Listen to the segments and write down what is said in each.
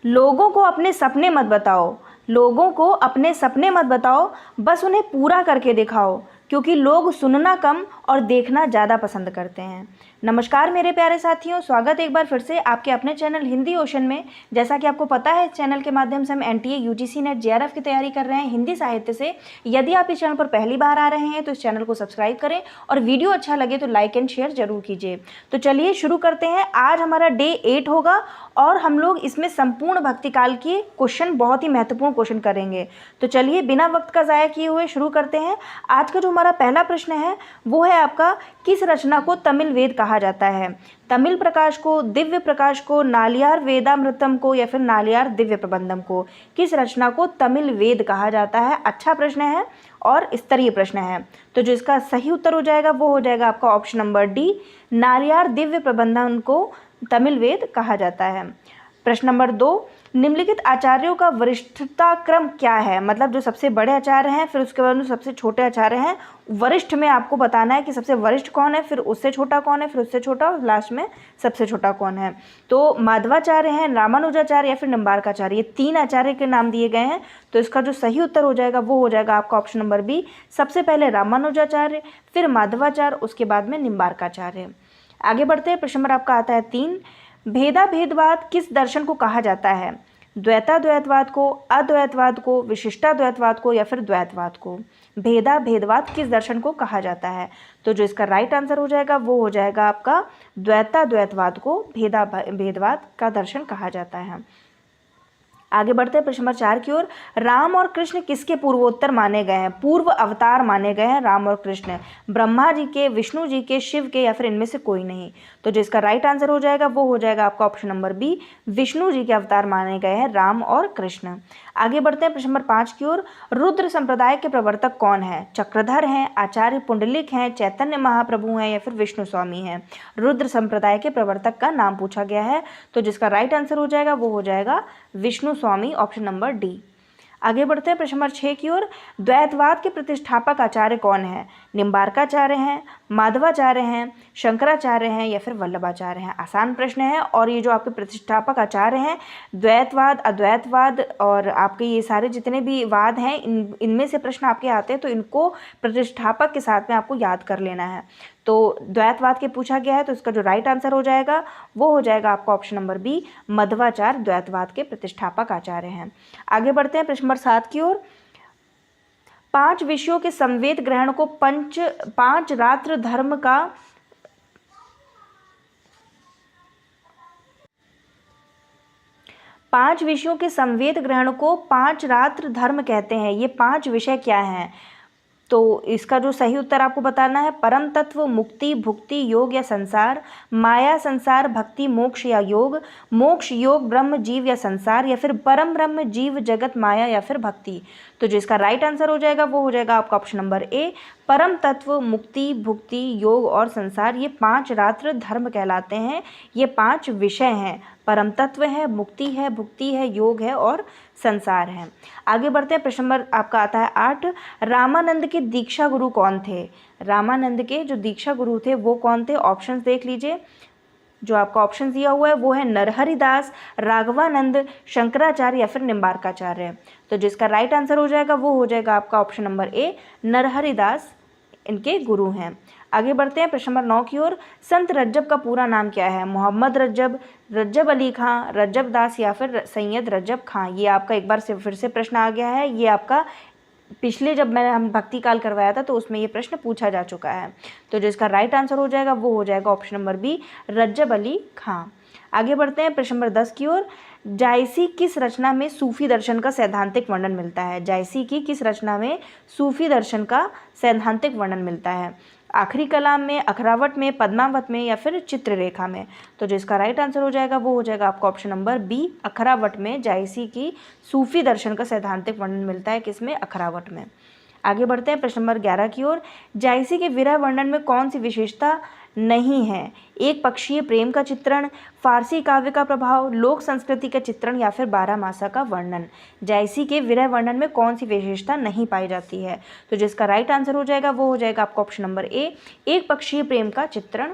लोगों को अपने सपने मत बताओ, लोगों को अपने सपने मत बताओ, बस उन्हें पूरा करके दिखाओ, क्योंकि लोग सुनना कम और देखना ज़्यादा पसंद करते हैं। नमस्कार मेरे प्यारे साथियों, स्वागत है एक बार फिर से आपके अपने चैनल हिंदी ओशन में। जैसा कि आपको पता है, चैनल के माध्यम से हम एनटीए, यूजीसी नेट, जेआरएफ की तैयारी कर रहे हैं हिंदी साहित्य से। यदि आप इस चैनल पर पहली बार आ रहे हैं तो इस चैनल को सब्सक्राइब करें और वीडियो अच्छा लगे तो लाइक एंड शेयर जरूर कीजिए। तो चलिए शुरू करते हैं। आज हमारा डे 8 होगा और हम लोग इसमें संपूर्ण भक्तिकाल के क्वेश्चन, बहुत ही महत्वपूर्ण क्वेश्चन करेंगे। तो चलिए बिना वक्त का ज़ाया किए हुए शुरू करते हैं। आज का जो हमारा पहला प्रश्न है वो है आपका, किस रचना को तमिल वेद कहा जाता है? तमिल प्रकाश को, दिव्य प्रकाश को, नालियार वेदामृतम को या फिर नालियार दिव्य प्रबंधम को? किस रचना को तमिल वेद कहा जाता है? अच्छा प्रश्न है और स्तरीय प्रश्न है। तो जो इसका सही उत्तर हो जाएगा वो हो जाएगा आपका ऑप्शन नंबर डी, नालियार दिव्य प्रबंधन को तमिल वेद कहा जाता है। प्रश्न नंबर 2, निम्नलिखित आचार्यों का वरिष्ठता क्रम क्या है? मतलब जो सबसे बड़े आचार्य हैं, फिर उसके बाद में सबसे छोटे आचार्य हैं, वरिष्ठ में आपको बताना है कि सबसे वरिष्ठ कौन है, फिर उससे छोटा कौन है, फिर उससे छोटा और लास्ट में सबसे छोटा कौन है। तो माधवाचार्य हैं, रामानुजाचार्य या फिर निम्बार्काचार्य, ये 3 आचार्य के नाम दिए गए हैं। तो इसका जो सही उत्तर हो जाएगा वो हो जाएगा आपका ऑप्शन नंबर बी, सबसे पहले रामानुजाचार्य, फिर माधवाचार्य, उसके बाद में निम्बार्काचार्य। आगे बढ़ते हैं। प्रश्न नंबर आपका आता है 3, भेदाभेदवाद किस दर्शन को कहा जाता है? द्वैताद्वैतवाद को, अद्वैतवाद को, विशिष्टाद्वैतवाद को या फिर द्वैतवाद को? भेदाभेदवाद किस दर्शन को कहा जाता है? तो जो इसका राइट आंसर हो जाएगा वो हो जाएगा आपका द्वैताद्वैतवाद को भेदाभेदवाद का दर्शन कहा जाता है। आगे बढ़ते हैं प्रश्न नंबर 4 की ओर। राम और कृष्ण किसके पूर्वोत्तर माने गए हैं? पूर्व अवतार माने गए हैं राम और कृष्ण। ब्रह्मा जी के, विष्णु जी के, शिव के या फिर इनमें से कोई नहीं? तो जो इसका राइट आंसर हो जाएगा वो हो जाएगा आपका option number B, Vishnu ji के अवतार माने गए हैं राम और कृष्ण। आगे बढ़ते हैं प्रश्न नंबर 5 की ओर। रुद्र संप्रदाय के प्रवर्तक कौन है? चक्रधर हैं, आचार्य पुंडलिक हैं, चैतन्य महाप्रभु हैं या फिर विष्णु स्वामी हैं? रुद्र संप्रदाय के प्रवर्तक का नाम पूछा गया है। तो जिसका राइट आंसर हो जाएगा वो हो जाएगा विष्णु स्वामी, ऑप्शन नंबर डी। आगे बढ़ते हैं प्रश्न नंबर 6 की ओर। द्वैतवाद के प्रतिष्ठापक आचार्य कौन है? निम्बार्काचार्य हैं, माधवाचार्य हैं, शंकराचार्य हैं या फिर वल्लभाचार्य हैं? आसान प्रश्न है और ये जो आपके प्रतिष्ठापक आचार्य हैं, द्वैतवाद, अद्वैतवाद और आपके ये सारे जितने भी वाद हैं, इनमें से प्रश्न आपके आते हैं तो इनको प्रतिष्ठापक के साथ में आपको याद कर लेना है। तो द्वैतवाद के पूछा गया है तो इसका जो राइट आंसर हो जाएगा वो हो जाएगा आपका ऑप्शन नंबर बी, मध्वाचार्य द्वैतवाद के प्रतिष्ठापक आचार्य हैं। आगे बढ़ते हैं प्रश्न नंबर 7 की ओर। 5 विषयों के संवेद ग्रहण को पांच रात्र धर्म का पांच विषयों के संवेद ग्रहण को 5 रात्र धर्म कहते हैं। ये 5 विषय क्या हैं? तो इसका जो सही उत्तर आपको बताना है, परम तत्व, मुक्ति, भुक्ति, योग या संसार, माया, संसार, भक्ति, मोक्ष या योग, मोक्ष, योग, ब्रह्म, जीव या संसार या फिर परम ब्रह्म, जीव, जगत, माया या फिर भक्ति? तो जो इसका राइट आंसर हो जाएगा वो हो जाएगा आपका ऑप्शन नंबर ए, परम तत्व, मुक्ति, भुक्ति, योग और संसार। ये 5 रात्र धर्म कहलाते हैं। ये 5 विषय हैं, परम तत्व है, मुक्ति है, भुक्ति है, योग है और संसार है। आगे बढ़ते हैं। प्रश्न नंबर आपका आता है 8, रामानंद के दीक्षा गुरु कौन थे? रामानंद के जो दीक्षा गुरु थे वो कौन थे? ऑप्शंस देख लीजिए। जो आपका ऑप्शन दिया हुआ है वो है नरहरि दास, राघवानंद, शंकराचार्य या फिर निम्बार्काचार्य। तो जिसका राइट आंसर हो जाएगा वो हो जाएगा आपका ऑप्शन नंबर ए, नरहरि दास इनके गुरु हैं। आगे बढ़ते हैं प्रश्न नंबर 9 की ओर। संत रज्जब का पूरा नाम क्या है? मोहम्मद रज्जब, रज्जब अली खां, रज्जब दास या फिर सैयद रज्जब खां? ये आपका एक बार से फिर से प्रश्न आ गया है। ये आपका पिछले जब मैंने हम भक्ति काल करवाया था तो उसमें ये प्रश्न पूछा जा चुका है। तो जो इसका राइट आंसर हो जाएगा वो हो जाएगा option number B, Rajab Ali Khan. आगे बढ़ते हैं प्रश्न नंबर 10 की ओर। जायसी किस रचना में सूफी दर्शन का सैद्धांतिक वर्णन मिलता है? जायसी की किस रचना में सूफी दर्शन का सैद्धांतिक वर्णन मिलता है? आखिरी कलाम में, अखरावट में, पद्मावत में या फिर चित्ररेखा में? तो जो इसका राइट आंसर हो जाएगा वो हो जाएगा आपका ऑप्शन नंबर बी, अखरावट में जायसी की सूफी दर्शन का सैद्धांतिक वर्णन मिलता है। किसमें? अखरावट में। आगे बढ़ते हैं प्रश्न नंबर 11 की ओर। जायसी के विरह वर्णन में कौन सी विशेषता नहीं है? एक पक्षीय प्रेम का चित्रण, फारसी काव्य का प्रभाव, लोक संस्कृति का चित्रण या फिर 12 मासा का वर्णन? जायसी के विरह वर्णन में कौन सी विशेषता नहीं पाई जाती है? तो जिसका राइट आंसर हो जाएगा वो हो जाएगा आपका ऑप्शन नंबर ए, एक पक्षीय प्रेम का चित्रण।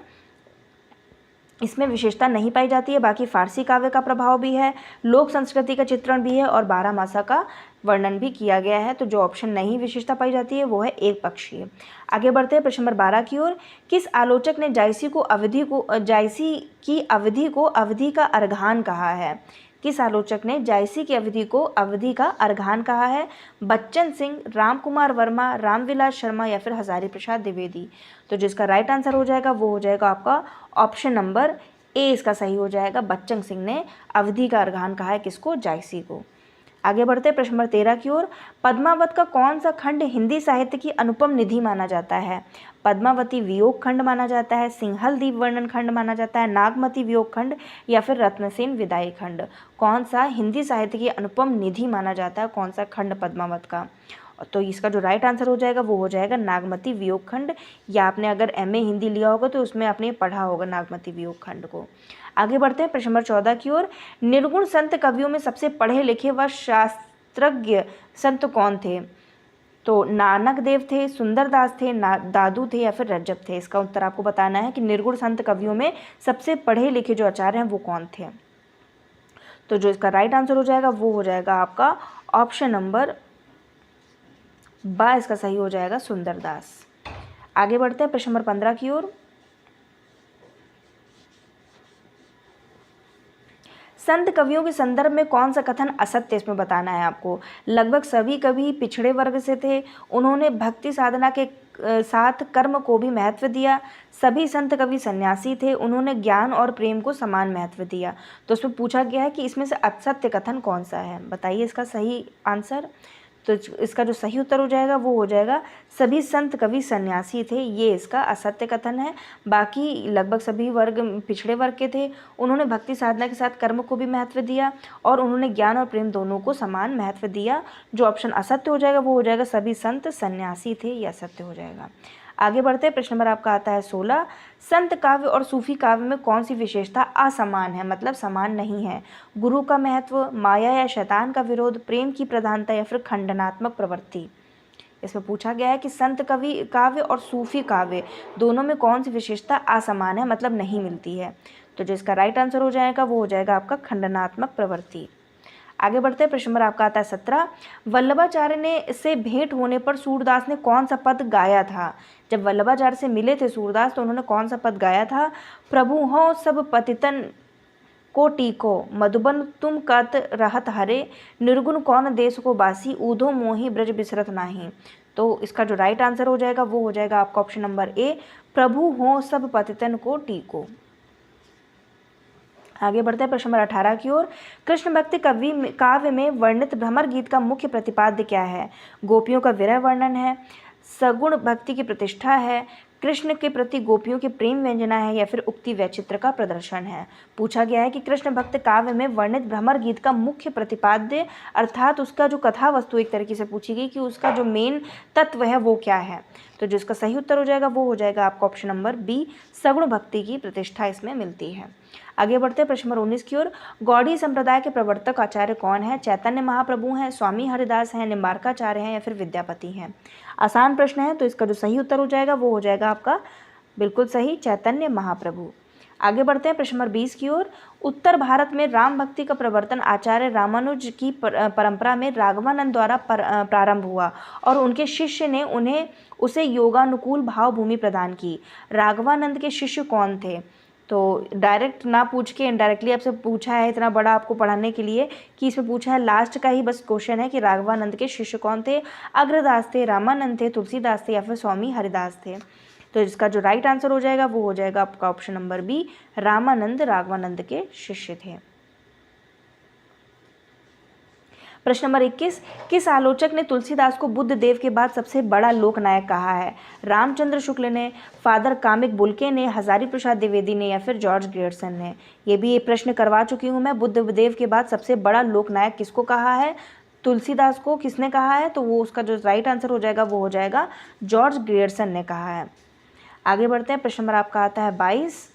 इसमें विशेषता नहीं पाई जाती है। बाकी फारसी काव्य का प्रभाव भी है, लोक संस्कृति का चित्रण भी है और बारहमासा का वर्णन भी किया गया है। तो जो ऑप्शन नहीं विशेषता पाई जाती है वो है एक पक्षीय। आगे बढ़ते हैं प्रश्न नंबर 12 की ओर। किस आलोचक ने जायसी की अवधि को अवधि का अर्घान कहा है? किस आलोचक ने जायसी की अवधि को अवधि का अर्घान कहा है? बच्चन सिंह, राम कुमार वर्मा, रामविलास शर्मा या फिर हजारी प्रसाद द्विवेदी? तो जिसका राइट आंसर हो जाएगा वो हो जाएगा आपका ऑप्शन नंबर ए, इसका सही हो जाएगा। बच्चन सिंह ने अवधि का अर्घान कहा है किसको? जायसी को। आगे बढ़ते हैं प्रश्न नंबर 13 की ओर। पद्मावत का कौन सा खंड हिंदी साहित्य की अनुपम निधि माना जाता है? पद्मावती वियोग खंड माना जाता है, सिंहल द्वीप वर्णन खंड माना जाता है, नागमती वियोग खंड या फिर रत्नसेन विदाई खंड? कौन सा हिंदी साहित्य की अनुपम निधि माना जाता है? कौन सा खंड पद्मावत का? तो इसका जो राइट आंसर हो जाएगा वो हो जाएगा नागमती वियोग खंड। या आपने अगर एमए हिंदी लिया होगा तो उसमें आपने पढ़ा होगा नागमती वियोग खंड को। आगे बढ़ते हैं प्रश्न नंबर 14 की ओर। निर्गुण संत कवियों में सबसे पढ़े लिखे व शास्त्रज्ञ संत कौन थे? तो नानक देव थे, सुंदरदास थे, दादू थे या फिर रज्जब थे? इसका उत्तर आपको बताना है कि निर्गुण संत कवियों में सबसे पढ़े लिखे जो आचार्य हैं वो कौन थे। तो जो इसका राइट आंसर हो जाएगा वो हो जाएगा आपका ऑप्शन नंबर बा, इसका सही हो जाएगा सुंदरदास। आगे बढ़ते हैं प्रश्न नंबर 15 की ओर। संत कवियों के संदर्भ में कौन सा कथन असत्य, इसमें बताना है आपको। लगभग सभी कवि पिछड़े वर्ग से थे, उन्होंने भक्ति साधना के साथ कर्म को भी महत्व दिया। सभी संत कवि सन्यासी थे, उन्होंने ज्ञान और प्रेम को समान महत्व दिया। तो उसमें पूछा गया है कि इसमें से असत्य कथन कौन सा है, बताइए इसका सही आंसर। तो इसका जो सही उत्तर हो जाएगा वो हो जाएगा सभी संत कवि सन्यासी थे, ये इसका असत्य कथन है। बाकी लगभग सभी वर्ग पिछड़े वर्ग के थे, उन्होंने भक्ति साधना के साथ कर्म को भी महत्व दिया और उन्होंने ज्ञान और प्रेम दोनों को समान महत्व दिया। जो ऑप्शन असत्य हो जाएगा वो हो जाएगा सभी संत सन्यासी थे, ये असत्य हो जाएगा। आगे बढ़ते हैं प्रश्न नंबर आपका आता है 16। संत काव्य और सूफी काव्य में कौन सी विशेषता असमान है, मतलब समान नहीं है? गुरु का महत्व, माया या शैतान का विरोध, प्रेम की प्रधानता या फिर खंडनात्मक प्रवृत्ति? इसमें पूछा गया है कि संत कवि काव्य और सूफी काव्य दोनों में कौन सी विशेषता असमान है, मतलब नहीं मिलती है। तो जो इसका राइट आंसर हो जाएगा वो हो जाएगा आपका खंडनात्मक प्रवृत्ति। आगे बढ़ते हैं प्रश्न नंबर आपका आता है 17। वल्लभाचार्य ने से भेंट होने पर सूरदास ने कौन सा पद गाया था? जब वल्लभाचार्य से मिले थे सूरदास तो उन्होंने कौन सा पद गाया था? प्रभु हो सब पतितन को टीको, मधुबन तुम कत रहत हरे, निर्गुण कौन देश को बासी, ऊधो मोहि ब्रज बिसरत नाही? तो इसका जो राइट आंसर हो जाएगा वो हो जाएगा आपका ऑप्शन नंबर ए, प्रभु हो सब पतितन को टीको। आगे बढ़ते हैं प्रश्न नंबर 18 की ओर। कृष्ण भक्ति काव्य में वर्णित भ्रमर गीत का मुख्य प्रतिपाद्य क्या है? गोपियों का विरह वर्णन है, सगुण भक्ति की प्रतिष्ठा है, कृष्ण के प्रति गोपियों के प्रेम व्यंजना है या फिर उक्ति वैचित्र का प्रदर्शन है? पूछा गया है कि कृष्ण भक्त काव्य में वर्णित भ्रमर गीत का मुख्य प्रतिपाद्य अर्थात उसका जो कथा वस्तु एक तरीके से पूछी गई कि उसका जो मेन तत्व है वो क्या है। तो जिसका सही उत्तर हो जाएगा वो हो जाएगा आपका ऑप्शन नंबर बी, सगुण भक्ति की प्रतिष्ठा इसमें मिलती है। आगे बढ़ते हैं प्रश्न नंबर 19 की ओर। गौड़ी संप्रदाय के प्रवर्तक आचार्य कौन है? चैतन्य महाप्रभु हैं, स्वामी हरिदास हैं, निम्बार्काचार्य हैं या फिर विद्यापति हैं? आसान प्रश्न है तो इसका जो सही उत्तर हो जाएगा वो हो जाएगा आपका बिल्कुल सही, चैतन्य महाप्रभु। आगे बढ़ते हैं प्रश्न नंबर 20 की ओर। उत्तर भारत में राम भक्ति का प्रवर्तन आचार्य रामानुज की परंपरा में राघवानंद द्वारा प्रारंभ हुआ और उनके शिष्य ने उसे योगानुकूल भावभूमि प्रदान की। राघवानंद के शिष्य कौन थे? तो डायरेक्ट ना पूछ के इनडायरेक्टली आपसे पूछा है, इतना बड़ा आपको पढ़ाने के लिए कि इसमें पूछा है, लास्ट का ही बस क्वेश्चन है कि राघवानंद के शिष्य कौन थे? अग्रदास थे, रामानंद थे, तुलसीदास थे या फिर स्वामी हरिदास थे? तो इसका जो राइट आंसर हो जाएगा वो हो जाएगा आपका option number B, Ramanand Raghavanand के शिष्य थे। प्रश्न नंबर 21। किस आलोचक ने तुलसीदास को बुद्ध देव के बाद सबसे बड़ा लोकनायक कहा है? रामचंद्र शुक्ल ने, फादर कामिक बुल्के ने, हजारी प्रसाद द्विवेदी ने या फिर जॉर्ज ग्रियर्सन ने? ये भी ये प्रश्न करवा चुकी हूँ मैं। बुद्ध देव के बाद सबसे बड़ा लोकनायक किसको कहा है? तुलसीदास को किसने कहा है? तो वो उसका जो राइट आंसर हो जाएगा वो हो जाएगा जॉर्ज ग्रियर्सन ने कहा है। आगे बढ़ते हैं प्रश्न नंबर आपका आता है 22।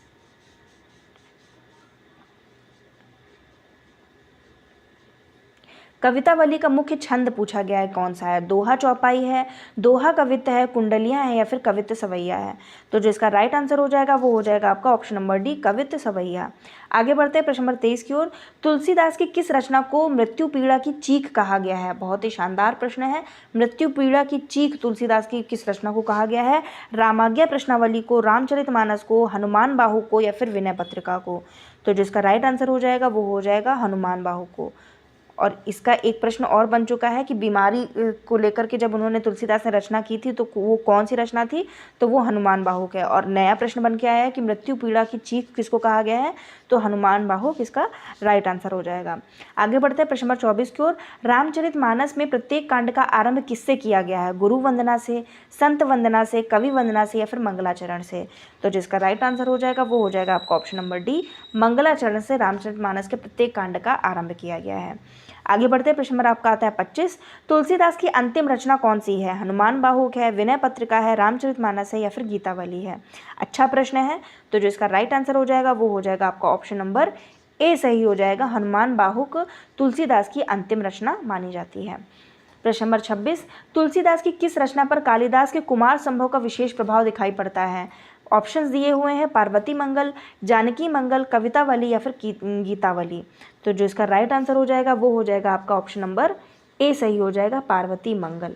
कवितावली का मुख्य छंद पूछा गया है कौन सा है, दोहा चौपाई है, दोहा कवित्त है, कुंडलियाँ हैं या फिर कवित्त सवैया है। तो जो इसका राइट आंसर हो जाएगा वो हो जाएगा आपका ऑप्शन नंबर डी, कवित्त सवैया। आगे बढ़ते हैं प्रश्न नंबर 23 की ओर। तुलसीदास की किस रचना को मृत्यु पीड़ा की चीख कहा गया है? बहुत ही शानदार प्रश्न है। मृत्यु पीड़ा की चीख तुलसीदास की किस रचना को कहा गया है? रामाज्ञा प्रश्नावली को, रामचरितमानस को, हनुमान बाहु को या फिर विनय पत्रिका को। तो जो इसका राइट आंसर हो जाएगा वो हो जाएगा हनुमान बाहु को। और इसका एक प्रश्न और बन चुका है कि बीमारी को लेकर के जब उन्होंने तुलसीदास ने रचना की थी तो वो कौन सी रचना थी? तो वो हनुमान बाहुक है। और नया प्रश्न बन के आया है कि मृत्यु पीड़ा की चीख किसको कहा गया है? तो हनुमान बाहुक इसका राइट आंसर हो जाएगा। आगे बढ़ते हैं प्रश्न नंबर 24 की ओर। रामचरितमानस में प्रत्येक कांड का आरंभ किससे किया गया है? गुरु वंदना से, संत वंदना से, कवि वंदना से या फिर मंगलाचरण से। तो जिसका राइट आंसर हो जाएगा वो हो जाएगा आपका ऑप्शन नंबर डी, मंगलाचरण से रामचरितमानस के प्रत्येक कांड का आरंभ किया गया है। आगे बढ़ते हैं प्रश्न नंबर आपका आता है 25। तुलसीदास की अंतिम रचना कौन सी है? हनुमान बाहुक है, विनय पत्रिका है, रामचरितमानस है या फिर गीतावली है। अच्छा प्रश्न है। तो जो इसका राइट आंसर हो जाएगा वो हो जाएगा आपका ऑप्शन नंबर ए सही हो जाएगा। हनुमान बाहुक तुलसीदास की अंतिम रचना मानी जाती है। प्रश्न नंबर 26। तुलसीदास की किस रचना पर कालिदास के कुमार संभव का विशेष प्रभाव दिखाई पड़ता है? ऑप्शंस दिए हुए हैं पार्वती मंगल, जानकी मंगल, कवितावली या फिर गीतावली। तो जो इसका राइट आंसर हो जाएगा वो हो जाएगा आपका ऑप्शन नंबर ए सही हो जाएगा, पार्वती मंगल।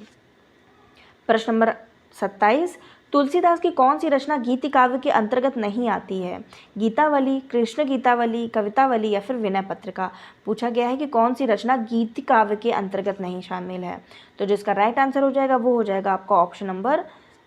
प्रश्न नंबर 27। तुलसीदास की कौन सी रचना गीति काव्य के अंतर्गत नहीं आती है? गीतावली, कृष्ण गीतावली, कवितावली या फिर विनय पत्रिका। पूछा गया है कि कौन सी रचना गीति काव्य के अंतर्गत नहीं शामिल है। तो जिसका राइट आंसर हो जाएगा वो हो जाएगा आपका ऑप्शन नंबर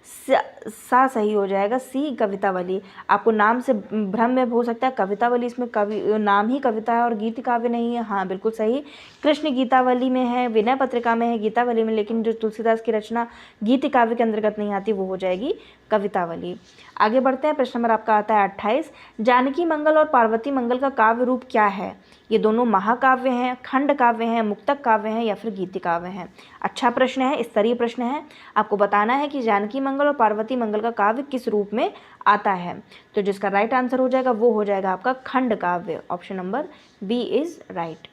सा सही हो जाएगा, सी कवितावली। आपको नाम से भ्रम में हो सकता है कवितावली, इसमें कवि नाम ही कविता है और गीत काव्य नहीं है। हाँ बिल्कुल सही, कृष्ण गीतावली में है, विनय पत्रिका में है, गीतावली में, लेकिन जो तुलसीदास की रचना गीत काव्य के अंतर्गत नहीं आती वो हो जाएगी कवितावली। आगे बढ़ते हैं प्रश्न नंबर आपका आता है 28। जानकी मंगल और पार्वती मंगल का काव्य रूप क्या है? ये दोनों महाकाव्य हैं, खंड काव्य हैं, मुक्तक काव्य हैं या फिर गीति काव्य हैं। अच्छा प्रश्न है, स्तरीय प्रश्न है। आपको बताना है कि जानकी मंगल और पार्वती मंगल का काव्य किस रूप में आता है। तो जिसका राइट आंसर हो जाएगा वो हो जाएगा आपका खंड काव्य। Option number B is right.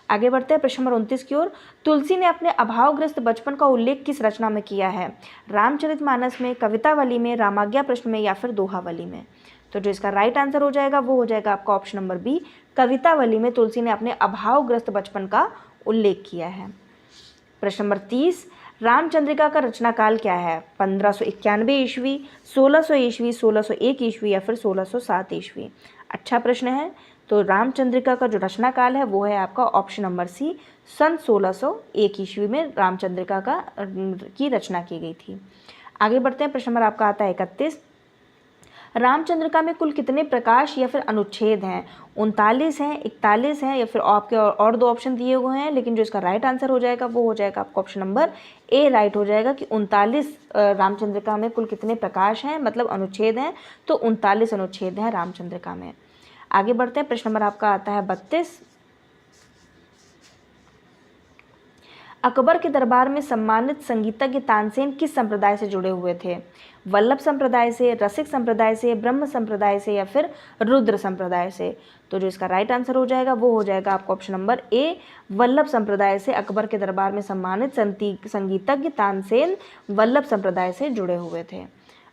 आगे बढ़ते हैं प्रश्न नंबर 29 की ओर। तुलसी ने अपने अभावग्रस्त बचपन का उल्लेख किस रचना में किया है? रामचरितमानस में, कवितावली में, रामाज्ञा प्रश्न में या फिर दोहावली में। तो जो इसका राइट आंसर हो जाएगा वो हो जाएगा आपका ऑप्शन नंबर बी, कवितावली में तुलसी ने अपने अभावग्रस्त बचपन का उल्लेख किया है। प्रश्न नंबर 30। रामचंद्रिका का रचना काल क्या है? 1591 ईस्वी, 1600 ईस्वी, 1601 ईस्वी या फिर 1607 ईस्वी। अच्छा प्रश्न है। तो रामचंद्रिका का जो रचना काल है वो है आपका ऑप्शन नंबर सी, सन 1601 ईस्वी में रामचंद्रिका की रचना की गई थी। आगे बढ़ते हैं प्रश्न नंबर आपका आता है 31। रामचंद्रिका में कुल कितने प्रकाश या फिर अनुच्छेद हैं? 39 हैं, 41 हैं या फिर आपके और दो ऑप्शन दिए हुए हैं, लेकिन जो इसका राइट आंसर हो जाएगा वो हो जाएगा आपका ऑप्शन नंबर ए राइट हो जाएगा कि 39 रामचंद्रिका में कुल कितने प्रकाश हैं, मतलब अनुच्छेद हैं, तो 39 अनुच्छेद हैं रामचंद्रिका में। आगे बढ़ते हैं प्रश्न नंबर आपका आता है 32। अकबर के दरबार में सम्मानित संगीतज्ञ तानसेन किस संप्रदाय से जुड़े हुए थे? वल्लभ संप्रदाय से, रसिक संप्रदाय से, ब्रह्म संप्रदाय से या फिर रुद्र संप्रदाय से। तो जो इसका राइट आंसर हो जाएगा वो हो जाएगा आपका ऑप्शन नंबर ए, वल्लभ संप्रदाय से अकबर के दरबार में सम्मानित संगीतज्ञ तानसेन वल्लभ संप्रदाय से जुड़े हुए थे।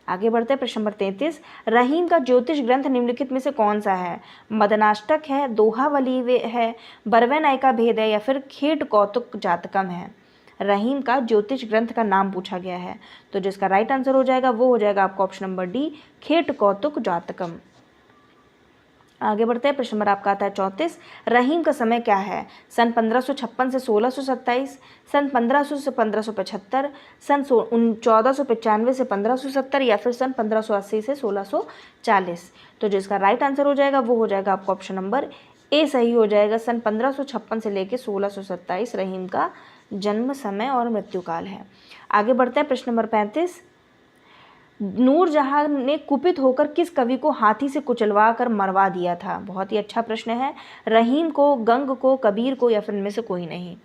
आगे बढ़ते हैं प्रश्न नंबर 33। रहीम का ज्योतिष ग्रंथ निम्नलिखित में से कौन सा है? मदनाष्टक है, दोहावली है, बरवे नायिका भेद है या फिर खेट कौतुक जातकम है। रहीम का ज्योतिष ग्रंथ का नाम पूछा गया है। तो जिसका राइट आंसर हो जाएगा वो हो जाएगा आपका ऑप्शन नंबर डी, खेट कौतुक जातकम। आगे बढ़ते हैं प्रश्न नंबर आपका आता है 34। रहीम का समय क्या है? सन 1556 से 1627, सन 1500 से 1575, सन 1495 से 1570 या फिर सन 1580 से 1640। तो जिसका राइट आंसर हो जाएगा वो हो जाएगा आपका ऑप्शन नंबर ए सही हो जाएगा। सन 1556 से लेकर 1627 रहीम का जन्म समय और मृत्यु काल है। आगे बढ़ते हैं प्रश्न नंबर 35। नूरजहां ने कुपित होकर किस कवि को हाथी से कुचलवा कर मरवा दिया था? बहुत ही अच्छा प्रश्न है। रहीम को, गंग को, कबीर को या फिर इनमें से कोई नहीं।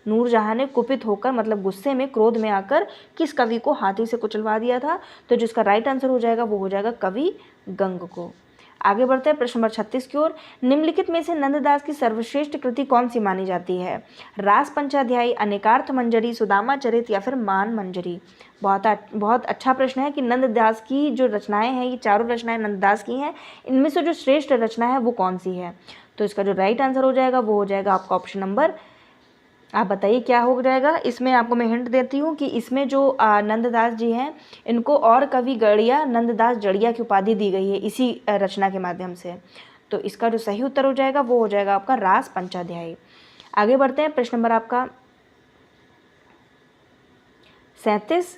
नूरजहां ने कुपित होकर मतलब गुस्से में, क्रोध में आकर किस कवि को हाथी से कुचलवा दिया था? तो जिसका राइट आंसर हो जाएगा वो हो जाएगा कवि गंग को। आगे बढ़ते हैं प्रश्न नंबर 36 की ओर। निम्नलिखित में से नंददास की सर्वश्रेष्ठ कृति कौन सी मानी जाती है? रास पंचाध्यायी, अनेकार्थ मंजरी, सुदामा चरित या फिर मान मंजरी? बहुत अच्छा प्रश्न है कि नंददास की जो रचनाएं हैं, ये चारों रचनाएं नंददास की हैं, इनमें से जो श्रेष्ठ रचना है वो कौन सी है? तो इसका जो राइट आंसर हो जाएगा वो हो जाएगा आपका ऑप्शन नंबर, आप बताइए क्या हो जाएगा। इसमें आपको मैं हिंट देती हूँ कि इसमें जो नंददास जी हैं, इनको और कवि गढ़िया नंददास जड़िया की उपाधि दी गई है इसी रचना के माध्यम से। तो इसका जो सही उत्तर हो जाएगा वो हो जाएगा आपका रास पंचाध्यायी। आगे बढ़ते हैं प्रश्न नंबर आपका 37।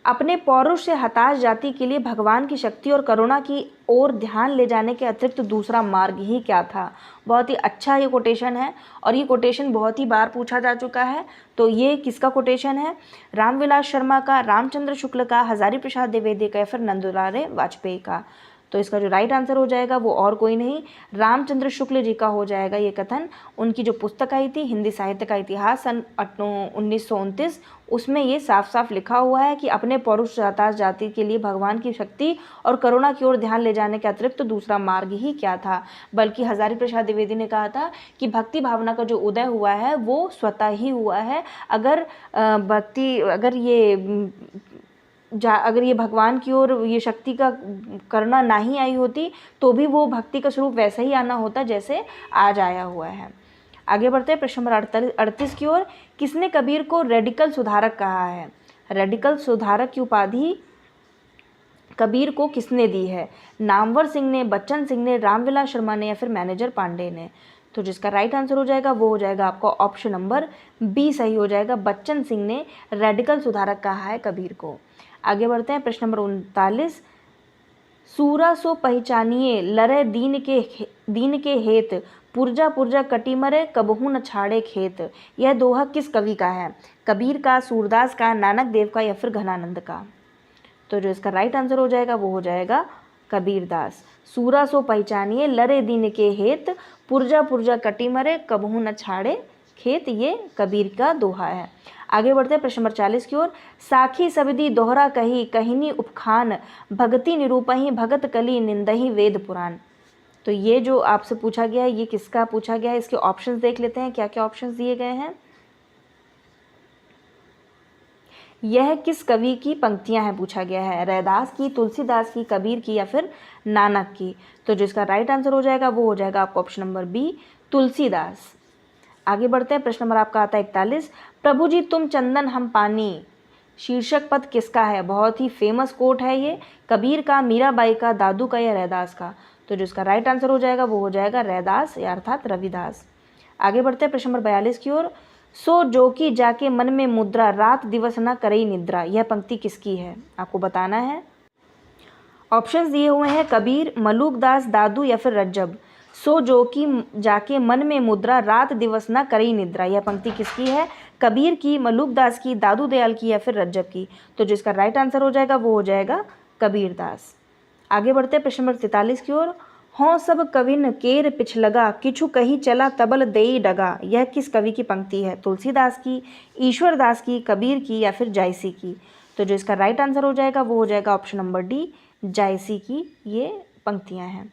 अपने पौरुष से हताश जाति के लिए भगवान की शक्ति और करुणा की ओर ध्यान ले जाने के अतिरिक्त दूसरा मार्ग ही क्या था? बहुत ही अच्छा ये कोटेशन है और ये कोटेशन बहुत ही बार पूछा जा चुका है। तो ये किसका कोटेशन है? रामविलास शर्मा का, रामचंद्र शुक्ल का, हजारी प्रसाद द्विवेदी का या फिर नंदलाल वाजपेयी का? तो इसका जो राइट आंसर हो जाएगा वो और कोई नहीं, रामचंद्र शुक्ल जी का हो जाएगा ये कथन। उनकी जो पुस्तक आई थी हिंदी साहित्य का इतिहास सन 1929, उसमें ये साफ साफ लिखा हुआ है कि अपने पौरुष से हताश जाति के लिए भगवान की शक्ति और करुणा की ओर ध्यान ले जाने के अतिरिक्त तो दूसरा मार्ग ही क्या था। बल्कि हजारी प्रसाद द्विवेदी ने कहा था कि भक्ति भावना का जो उदय हुआ है वो स्वतः ही हुआ है। अगर ये भगवान की ओर ये शक्ति का करना ना ही आई होती तो भी वो भक्ति का स्वरूप वैसा ही आना होता जैसे आज आया हुआ है। आगे बढ़ते हैं प्रश्न नंबर 38 की ओर। किसने कबीर को रेडिकल सुधारक कहा है? रेडिकल सुधारक की उपाधि कबीर को किसने दी है? नामवर सिंह ने, बच्चन सिंह ने, रामविलास शर्मा ने या फिर मैनेजर पांडे ने? तो जिसका राइट आंसर हो जाएगा वो हो जाएगा आपका ऑप्शन नंबर बी सही हो जाएगा। बच्चन सिंह ने रेडिकल सुधारक कहा है कबीर को। आगे बढ़ते हैं प्रश्न नंबर 39। सूरा सो पहचानिए लरे दीन के हेत, पुरजा पुरजा कटी मरे कबहू न छाड़े खेत? यह दोहा किस कवि का है? कबीर का, सूरदास का, नानक देव का या फिर घनानंद का? तो जो इसका राइट आंसर हो जाएगा वो हो जाएगा कबीरदास। सूरा सो पहचानिए लरे दीन के हेत, पुरजा पुरजा कटी मरे कबहू न छाड़े खेत, ये कबीर का दोहा है। आगे बढ़ते हैं प्रश्न नंबर 40 की ओर। साखी सबदी दोहरा कही, कहिनी उपखान, भगति निरूपही, भगत कली, निंदही वेद पुराण? तो ये जो आपसे पूछा गया है ये किसका पूछा गया है? इसके ऑप्शंस देख लेते हैं, क्या क्या ऑप्शंस दिए गए हैं। यह किस कवि की पंक्तियां हैं पूछा गया है? रैदास की, तुलसीदास की, कबीर की या फिर नानक की? तो जिसका राइट आंसर हो जाएगा वो हो जाएगा आपका ऑप्शन नंबर बी, तुलसीदास। आगे बढ़ते हैं प्रश्न नंबर आपका आता है 41। प्रभु जी तुम चंदन हम पानी शीर्षक पद किसका है? बहुत ही फेमस कोट है ये। कबीर का, मीराबाई का, दादू का या रैदास का? तो जिसका राइट आंसर हो जाएगा वो हो जाएगा रैदास या अर्थात रविदास। आगे बढ़ते हैं प्रश्न नंबर 42 की ओर। सो जो कि जाके मन में मुद्रा, रात दिवस न करई निद्रा, यह पंक्ति किसकी है? आपको बताना है। ऑप्शंस दिए हुए हैं कबीर, मलूकदास, दादू या फिर रज्जब। सो जो कि जाके मन में मुद्रा, रात दिवस न करई निद्रा, यह पंक्ति किसकी है? कबीर की, मलूकदास की, दादू दयाल की या फिर रज्जब की? तो जिसका राइट आंसर हो जाएगा वो हो जाएगा कबीरदास। आगे बढ़ते हैं प्रश्न नंबर 43 की ओर। हों सब कविन केर पिछलगा, किछु कही चला तबल देई डगा, यह किस कवि की पंक्ति है? तुलसीदास की, ईश्वरदास की, कबीर की या फिर जायसी की? तो जो इसका राइट आंसर हो जाएगा वो हो जाएगा ऑप्शन नंबर डी, जायसी की ये पंक्तियां हैं।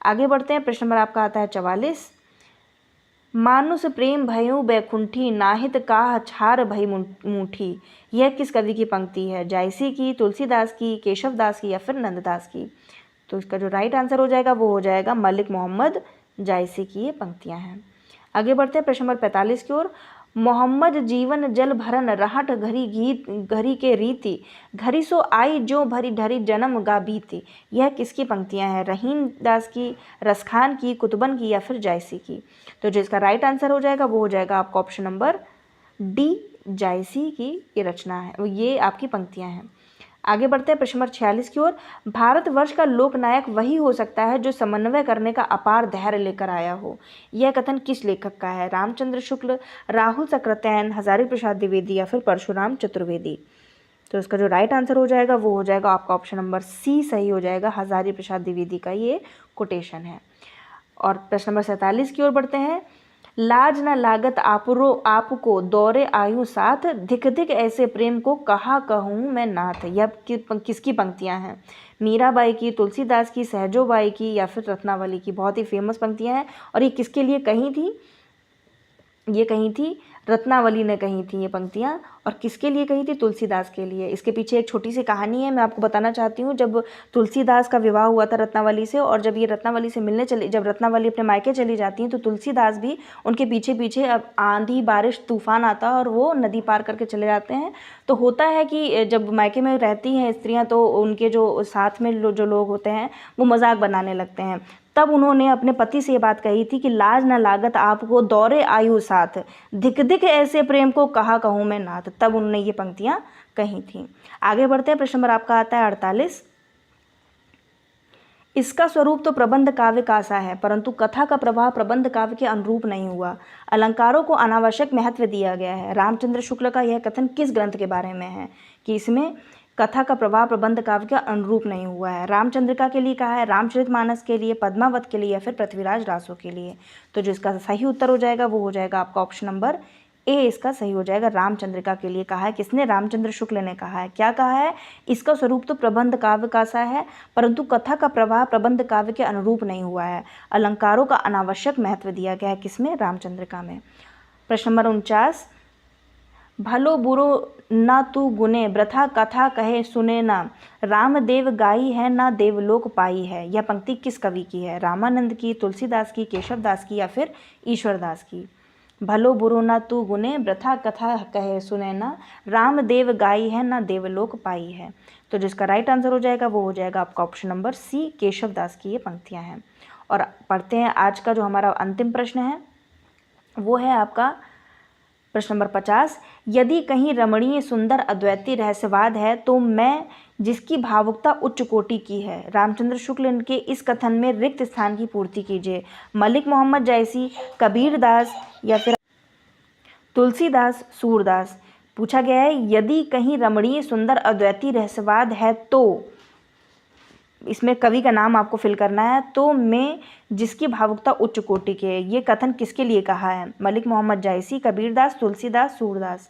आगे बढ़ते हैं प्रश्न नंबर आपका आता है 44। मानुष प्रेम भयउ बैकुंठी, नाहित काह छार भई मूठी, यह किस कवि की पंक्ति है? जायसी की, तुलसीदास की, केशवदास की या फिर नंददास की? तो इसका जो राइट आंसर हो जाएगा वो हो जाएगा मलिक मोहम्मद जायसी की ये पंक्तियां हैं। आगे बढ़ते हैं प्रश्न नंबर 45 की ओर। मोहम्मद जीवन जल भरन रहट घरी के रीति, घरी सो आई जो भरी ढरी जन्म गा बीती, यह किसकी पंक्तियां हैं? रहीम दास की, रसखान की, कुतुबन की या फिर जायसी की? तो जो इसका राइट आंसर हो जाएगा वो हो जाएगा आपका ऑप्शन नंबर डी, जायसी की ये रचना है, ये आपकी पंक्तियां हैं। आगे बढ़ते हैं प्रश्न नंबर 46 की ओर। भारतवर्ष का लोकनायक वही हो सकता है जो समन्वय करने का अपार धैर्य लेकर आया हो, यह कथन किस लेखक का है? रामचंद्र शुक्ल, राहुल सक्सेना, हजारी प्रसाद द्विवेदी या फिर परशुराम चतुर्वेदी? तो इसका जो राइट आंसर हो जाएगा वो हो जाएगा आपका ऑप्शन नंबर सी सही हो जाएगा, हजारी प्रसाद द्विवेदी का ये कोटेशन है। और प्रश्न नंबर 47 की ओर बढ़ते हैं। लाज न लागत आपको दौरे आयु साथ, धिक धिक ऐसे प्रेम को कहा कहूँ मैं नाथ। यह किसकी पंक्तियाँ हैं? मीराबाई की, तुलसीदास की, सहजोबाई की या फिर रत्नावली की। बहुत ही फेमस पंक्तियाँ हैं। और ये किसके लिए कही थी? ये कही थी रत्नावली ने कही थी ये पंक्तियाँ। और किसके लिए कही थी? तुलसीदास के लिए। इसके पीछे एक छोटी सी कहानी है, मैं आपको बताना चाहती हूँ। जब तुलसीदास का विवाह हुआ था रत्नावली से, और जब ये रत्नावली से मिलने चली, जब रत्नावली अपने मायके चली जाती हैं तो तुलसीदास भी उनके पीछे पीछे, अब आंधी बारिश तूफान आता है और वो नदी पार करके चले जाते हैं। तो होता है कि जब मायके में रहती हैं स्त्रियाँ तो उनके जो साथ में जो लोग होते हैं वो मजाक बनाने लगते हैं। तब उन्होंने अपने पति से ये बात कही थी कि लाज न लागत आपको दौरे आयु साथ, धिक धिक ऐसे प्रेम को कहा कहूँ मैं नाथ। तब उन्होंने ये पंक्तियाँ कही थी। आगे बढ़ते हैं। प्रश्न नंबर आपका आता है 48। इसका स्वरूप तो प्रबंध काव्य का सा है, परंतु कथा का प्रभाव प्रबंध काव्य के अनुरूप नहीं हुआ। अलंकारों को अनावश्यक महत्व दिया गया है। रामचंद्र शुक्ल का यह कथन किस ग्रंथ के बारे में है कि इसमें कथा का प्रभाव प्रबंध काव्य का अनुरूप नहीं हुआ है? रामचंद्रिका के लिए कहा है, रामचरितमानस के लिए, पद्मावत के लिए या फिर पृथ्वीराज रासो के लिए? तो जिसका सही उत्तर हो जाएगा वो हो जाएगा आपका ऑप्शन नंबर ए, इसका सही हो जाएगा। रामचंद्रिका के लिए कहा है। किसने? रामचंद्र शुक्ल ने कहा है। क्या कहा है? इसका स्वरूप तो प्रबंध काव्य का सा है, परंतु कथा का प्रभाव प्रबंध काव्य के अनुरूप नहीं हुआ है। अलंकारों का अनावश्यक महत्व दिया गया है। किसमें? रामचंद्रिका में। प्रश्न नंबर 49। भलो बुरो न तू गुने, वृथा कथा कहे सुने ना, रामदेव गाई है ना देवलोक पाई है। यह पंक्ति किस कवि की है? रामानंद की, तुलसीदास की, केशवदास की या फिर ईश्वरदास की? भलो बुरो न तू गुने, वृथा कथा कहे सुने ना, रामदेव गाई है ना देवलोक पाई है। तो जिसका राइट आंसर हो जाएगा वो हो जाएगा आपका ऑप्शन नंबर सी, केशवदास की ये पंक्तियाँ हैं। और पढ़ते हैं आज का जो हमारा अंतिम प्रश्न है, वो है आपका प्रश्न नंबर 50। यदि कहीं रमणीय सुंदर अद्वैती रहस्यवाद है तो मैं जिसकी भावुकता उच्च कोटि की है। रामचंद्र शुक्ल के इस कथन में रिक्त स्थान की पूर्ति कीजिए। मलिक मोहम्मद जायसी, कबीरदास या फिर तुलसीदास, सूरदास। पूछा गया है यदि कहीं रमणीय सुंदर अद्वैती रहस्यवाद है तो, इसमें कवि का नाम आपको फिल करना है। तो मैं जिसकी भावुकता उच्च कोटि की है, ये कथन किसके लिए कहा है? मलिक मोहम्मद जायसी, कबीरदास, तुलसीदास, सूरदास।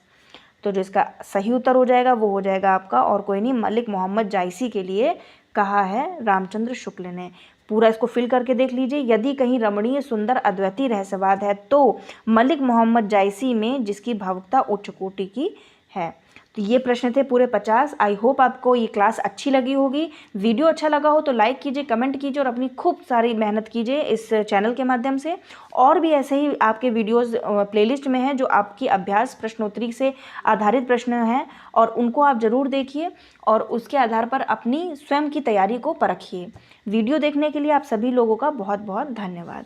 तो जिसका सही उत्तर हो जाएगा वो हो जाएगा आपका और कोई नहीं, मलिक मोहम्मद जायसी के लिए कहा है रामचंद्र शुक्ल ने। पूरा इसको फिल करके देख लीजिए। यदि कहीं रमणीय सुंदर अद्वैती रहस्यवाद है तो मलिक मोहम्मद जायसी में जिसकी भावुकता उच्च कोटि की है। तो ये प्रश्न थे पूरे 50। आई होप आपको ये क्लास अच्छी लगी होगी। वीडियो अच्छा लगा हो तो लाइक कीजिए, कमेंट कीजिए और अपनी खूब सारी मेहनत कीजिए इस चैनल के माध्यम से। और भी ऐसे ही आपके वीडियोस प्लेलिस्ट में हैं जो आपकी अभ्यास प्रश्नोत्तरी से आधारित प्रश्न हैं, और उनको आप ज़रूर देखिए और उसके आधार पर अपनी स्वयं की तैयारी को परखिए। वीडियो देखने के लिए आप सभी लोगों का बहुत बहुत धन्यवाद।